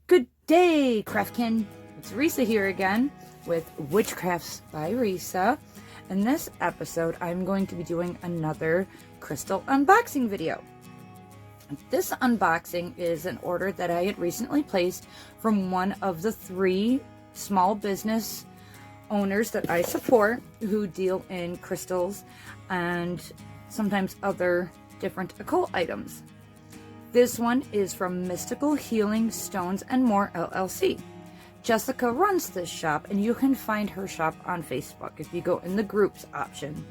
Good day, Craftkin. It's Reesa here again with Witchkrafts by Reesa. In this episode, I'm going to be doing another crystal unboxing video. This unboxing is an order that I had recently placed from one of the 3 small business owners that I support who deal in crystals and sometimes other different occult items. This one is from Mystical Healing Stones and More LLC. Jessica runs this shop, and you can find her shop on Facebook. If you go in the groups option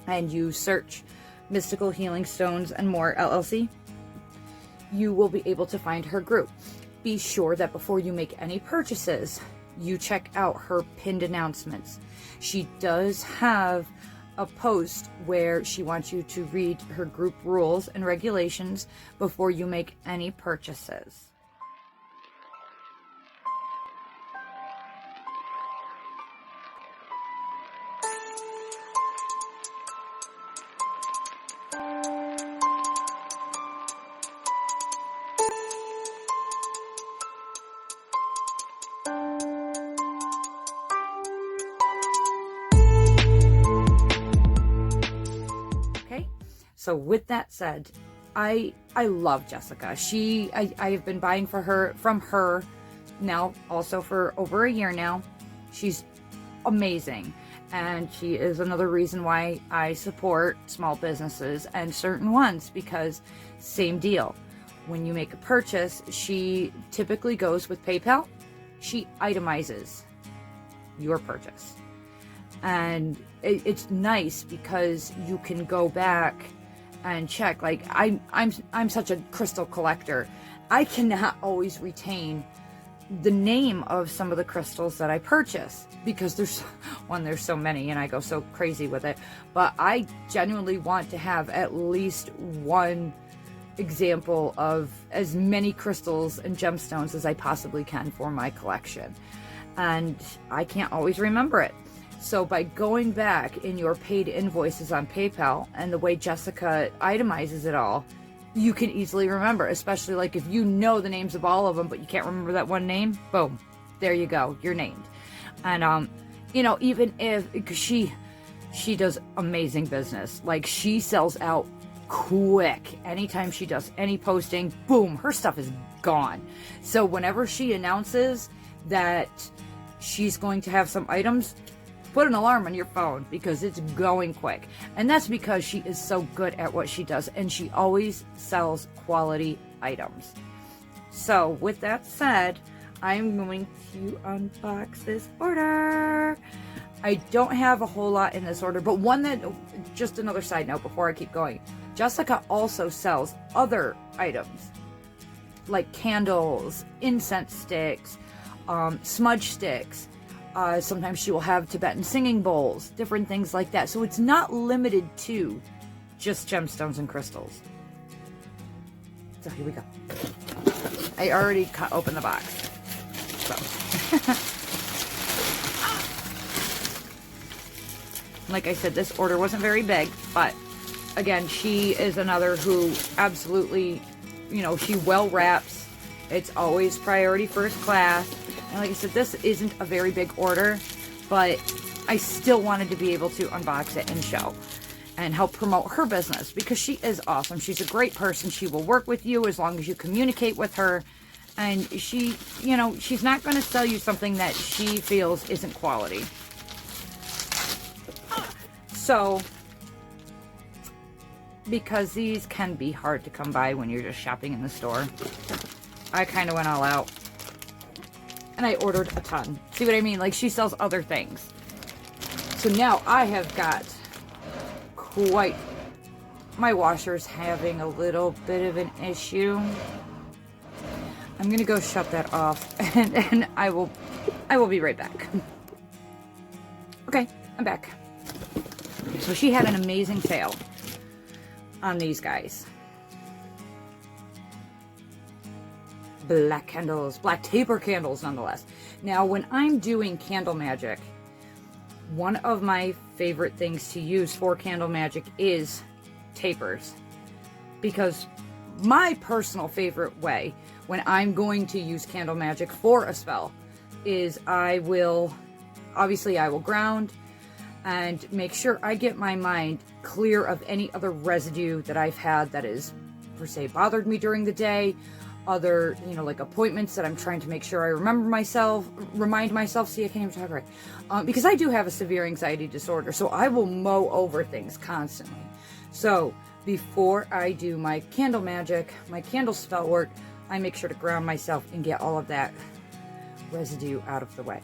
and you search Mystical Healing Stones and More LLC, you will be able to find her group. Be sure that before you make any purchases, you check out her pinned announcements. She does have a post where she wants you to read her group rules and regulations before you make any purchases. So with that said, I love Jessica. I have been buying from her now also for over a year now. She's amazing, and she is another reason why I support small businesses and certain ones, because same deal. When you make a purchase, she typically goes with PayPal. She itemizes your purchase, and it's nice because you can go back and check. Like I'm such a crystal collector, I cannot always retain the name of some of the crystals that I purchase because there's so many and I go so crazy with it. But I genuinely want to have at least one example of as many crystals and gemstones as I possibly can for my collection, and I can't always remember it. So by going back in your paid invoices on PayPal and the way Jessica itemizes it all, you can easily remember, especially like if you know the names of all of them, but you can't remember that one name, boom, there you go, you're named. And, you know, even if, because she does amazing business, like she sells out quick. Anytime she does any posting, boom, her stuff is gone. So whenever she announces that she's going to have some items, put an alarm on your phone because it's going quick. And that's because she is so good at what she does, and she always sells quality items. So with that said, I'm going to unbox this order. I don't have a whole lot in this order, but one that, just another side note before I keep going, Jessica also sells other items like candles, incense sticks, smudge sticks. Sometimes she will have Tibetan singing bowls, different things like that. So it's not limited to just gemstones and crystals. So here we go. I already cut open the box. So. Like I said, this order wasn't very big, but again, she is another who absolutely, you know, she well wraps. It's always priority first class. And like I said, this isn't a very big order, but I still wanted to be able to unbox it and show and help promote her business because she is awesome. She's a great person. She will work with you as long as you communicate with her. And she, you know, she's not going to sell you something that she feels isn't quality. So, because these can be hard to come by when you're just shopping in the store, I kind of went all out. And I ordered a ton. See what I mean? Like, she sells other things. So now I have got quite... My washer's having a little bit of an issue. I'm going to go shut that off. And I will be right back. Okay, I'm back. So she had an amazing sale on these guys. Black candles, black taper candles nonetheless. Now when I'm doing candle magic, one of my favorite things to use for candle magic is tapers, because my personal favorite way when I'm going to use candle magic for a spell is I will ground and make sure I get my mind clear of any other residue that I've had that is, per se, bothered me during the day. Other, like appointments that I'm trying to make sure I remind myself, see, I can't even talk right. Because I do have a severe anxiety disorder, so I will mow over things constantly. So before I do my candle magic, my candle spell work, I make sure to ground myself and get all of that residue out of the way.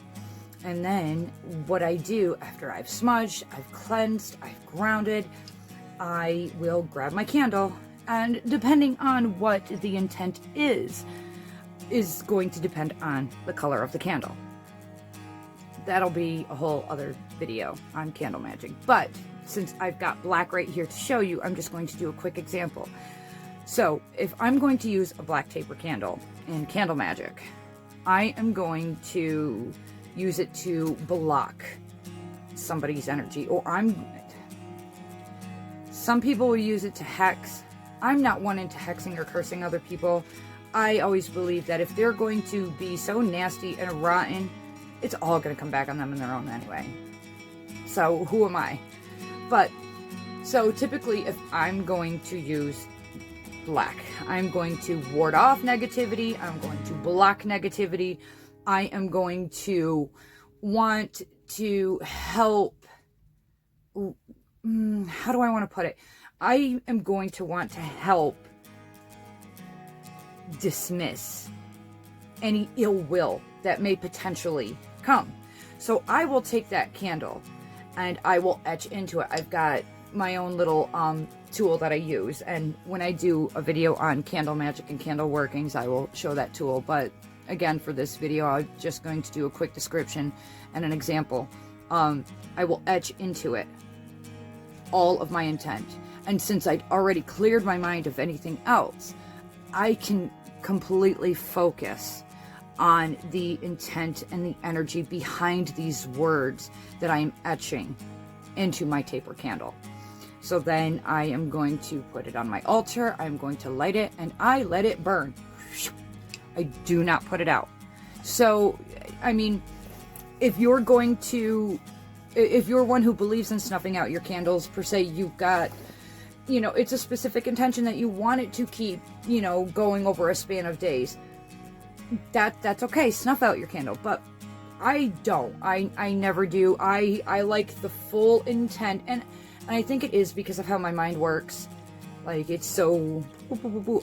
And then what I do after I've smudged, I've cleansed, I've grounded, I will grab my candle, and depending on what the intent is going to depend on the color of the candle. That'll be a whole other video on candle magic. But since I've got black right here to show you, I'm just going to do a quick example. So if I'm going to use a black taper candle in candle magic, I am going to use it to block somebody's energy, or some people will use it to hex. I'm not one into hexing or cursing other people. I always believe that if they're going to be so nasty and rotten, it's all going to come back on them in their own anyway. So who am I? But, so typically if I'm going to use black, I'm going to ward off negativity, I'm going to block negativity, I am going to want to help, how do I want to put it? I am going to want to help dismiss any ill will that may potentially come. So I will take that candle and I will etch into it. I've got my own little tool that I use, and when I do a video on candle magic and candle workings, I will show that tool. But again, for this video, I'm just going to do a quick description and an example. I will etch into it all of my intent. And since I'd already cleared my mind of anything else, I can completely focus on the intent and the energy behind these words that I'm etching into my taper candle. So then I am going to put it on my altar, I'm going to light it, and I let it burn. I do not put it out. So, I mean, if you're one who believes in snuffing out your candles, per se, you've got, it's a specific intention that you want it to keep, going over a span of days. That's okay. Snuff out your candle. But I don't. I never do. I like the full intent. And I think it is because of how my mind works. Like, it's so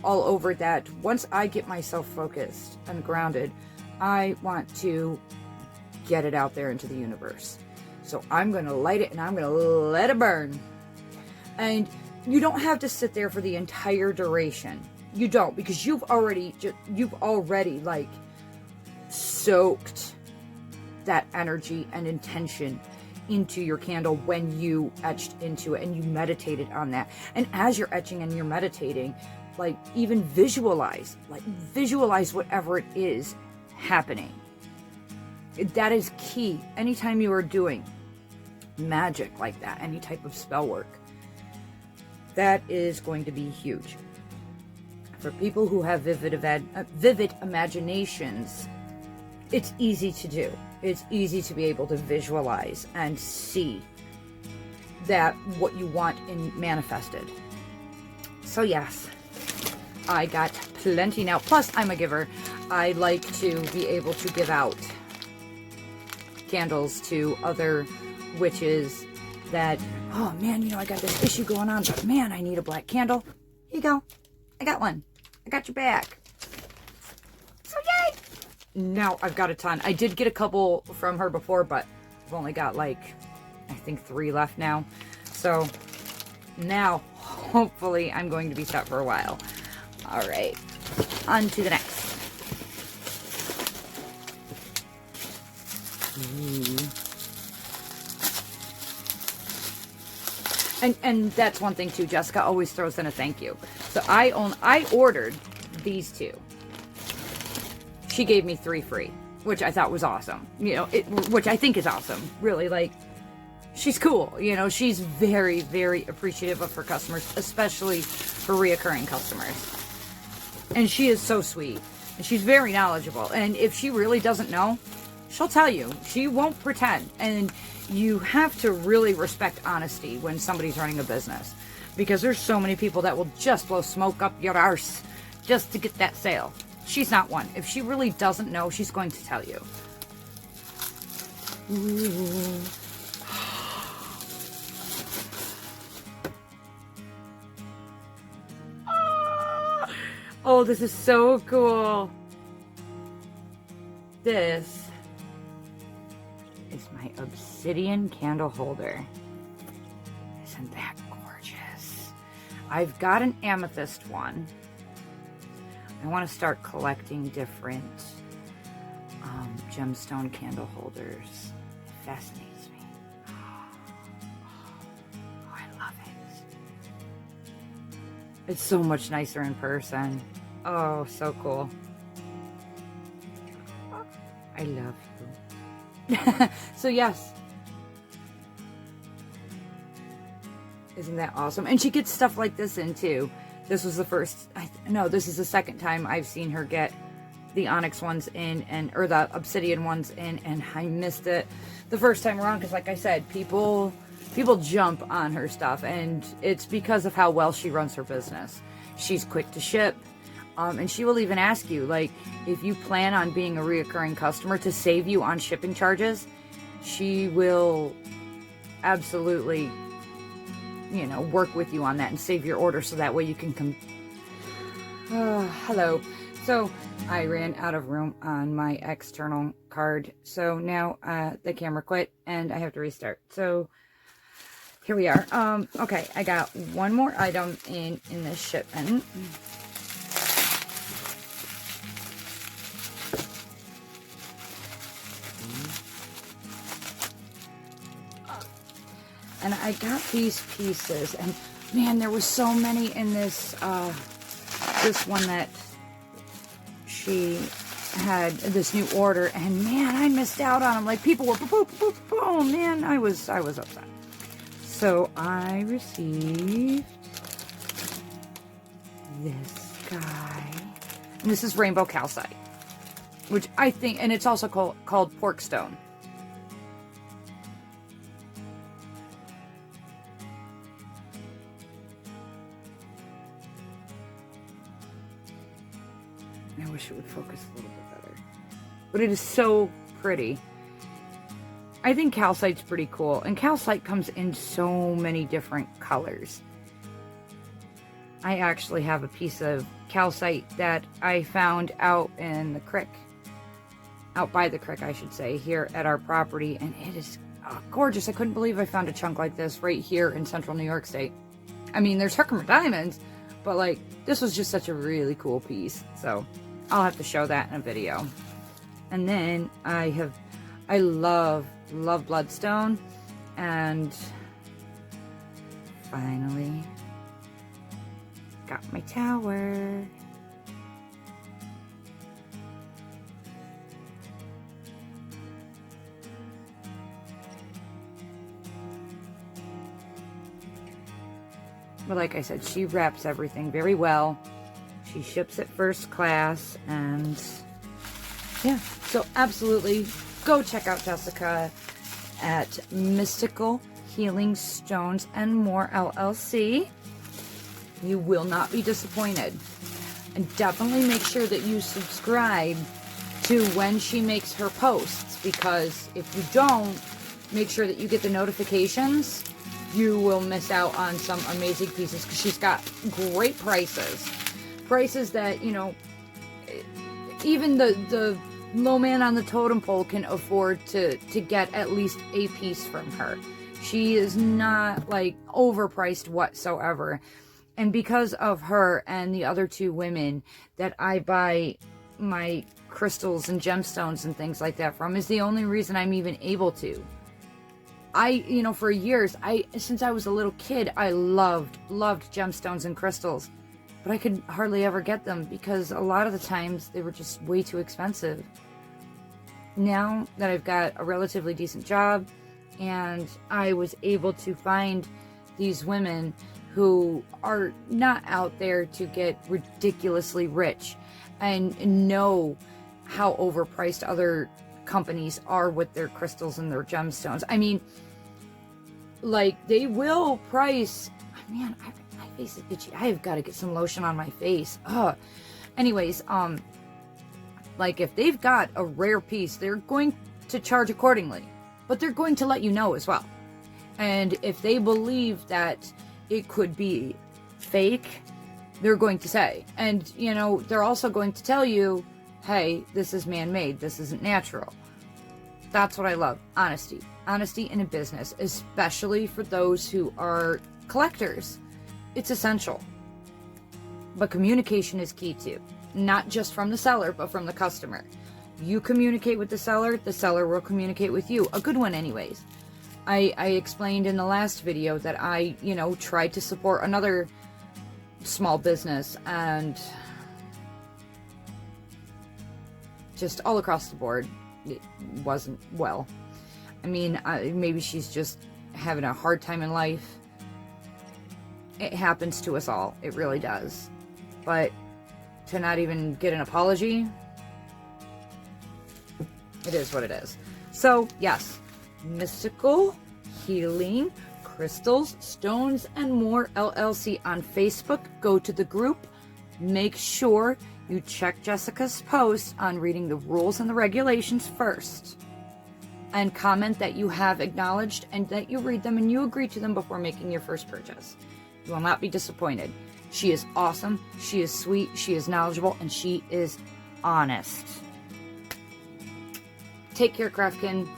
all over that once I get myself focused and grounded, I want to get it out there into the universe. So I'm going to light it and I'm going to let it burn. And you don't have to sit there for the entire duration. You don't, because you've already like soaked that energy and intention into your candle when you etched into it and you meditated on that. And as you're etching and you're meditating, like, even visualize whatever it is happening. That is key. Anytime you are doing magic like that, any type of spell work, that is going to be huge. For people who have vivid imaginations, it's easy to do. It's easy to be able to visualize and see that what you want manifested. So yes, I got plenty now. Plus, I'm a giver. I like to be able to give out candles to other witches that, oh man, I got this issue going on, but man, I need a black candle. Here you go. I got one. I got your back. So yay! Now I've got a ton. I did get a couple from her before, but I've only got like, I think 3 left now. So now, hopefully, I'm going to be set for a while. All right, on to the next. And that's one thing too. Jessica always throws in a thank you. So I ordered these 2. She gave me 3 free, which I thought was awesome. Which I think is awesome. Really, like, she's cool. She's very, very appreciative of her customers, especially her reoccurring customers. And she is so sweet. And she's very knowledgeable. And if she really doesn't know, she'll tell you. She won't pretend. And you have to really respect honesty when somebody's running a business. Because there's so many people that will just blow smoke up your arse just to get that sale. She's not one. If she really doesn't know, she's going to tell you. Ooh. Oh, this is so cool. This is my obsidian candle holder. Isn't that gorgeous? I've got an amethyst one. I want to start collecting different gemstone candle holders. It fascinates me. Oh, I love it. It's so much nicer in person. Oh, so cool. I love you. So yes. Isn't that awesome? And she gets stuff like this in too. This was the first, no, this is the second time I've seen her get the onyx ones in, or the obsidian ones in, and I missed it the first time around because, like I said, people jump on her stuff, and it's because of how well she runs her business. She's quick to ship, and she will even ask you, like, if you plan on being a reoccurring customer, to save you on shipping charges. She will absolutely, you know, work with you on that and save your order so that way you can come. Hello. So I ran out of room on my external card, so now the camera quit and I have to restart. So here we are. Okay, I got one more item in this shipment. And I got these pieces, and man, there was so many in this this one that she had, this new order, and man, I missed out on them. Like, people were boom, boom, boom, man, I was upset. So I received this guy, and this is rainbow calcite, which I think, and it's also called porkstone. I wish it would focus a little bit better. But it is so pretty. I think calcite's pretty cool. And calcite comes in so many different colors. I actually have a piece of calcite that I found out in the creek. Out by the creek, I should say, here at our property. And it is gorgeous. I couldn't believe I found a chunk like this right here in central New York State. I mean, there's Herkimer diamonds, but like, this was just such a really cool piece. So I'll have to show that in a video. And then I love bloodstone, and finally got my tower. But like I said, she wraps everything very well. She ships it first class, and yeah, so absolutely go check out Jessica at Mystical Healing Stones and More LLC. You will not be disappointed. And definitely make sure that you subscribe to when she makes her posts, because if you don't, make sure that you get the notifications. You will miss out on some amazing pieces, because she's got great prices. Prices that, you know, even the low man on the totem pole can afford to get at least a piece from her. She is not, like, overpriced whatsoever. And because of her and the other two women that I buy my crystals and gemstones and things like that from, is the only reason I'm even able to. You know, for years, since I was a little kid, I loved gemstones and crystals. But I could hardly ever get them because a lot of the times they were just way too expensive. Now that I've got a relatively decent job and I was able to find these women who are not out there to get ridiculously rich and know how overpriced other companies are with their crystals and their gemstones. I mean, like, they will price, man, my face is itchy. I have got to get some lotion on my face. Anyways, like, if they've got a rare piece, they're going to charge accordingly, but they're going to let you know as well. And if they believe that it could be fake, they're going to say, and you know, they're also going to tell you, hey, this is man-made, this isn't natural. That's what I love. Honesty in a business, especially for those who are collectors. It's essential. But communication is key too, not just from the seller, but from the customer. You communicate with the seller will communicate with you. A good one anyways. I explained in the last video that I, you know, tried to support another small business, and just all across the board, it wasn't well. I mean, maybe she's just having a hard time in life. It happens to us all. It really does. But to not even get an apology, it is what it is. So, yes, Mystical Healing Crystals, Stones, and More LLC on Facebook. Go to the group. Make sure you check Jessica's post on reading the rules and the regulations first. And comment that you have acknowledged and that you read them and you agree to them before making your first purchase. You will not be disappointed. She is awesome. She is sweet. She is knowledgeable. And she is honest. Take care, Craftkin.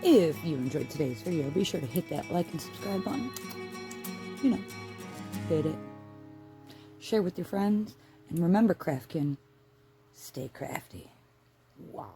If you enjoyed today's video, be sure to hit that like and subscribe button. You know, hit it. Share with your friends. And remember, Craftkin, stay crafty. Wow.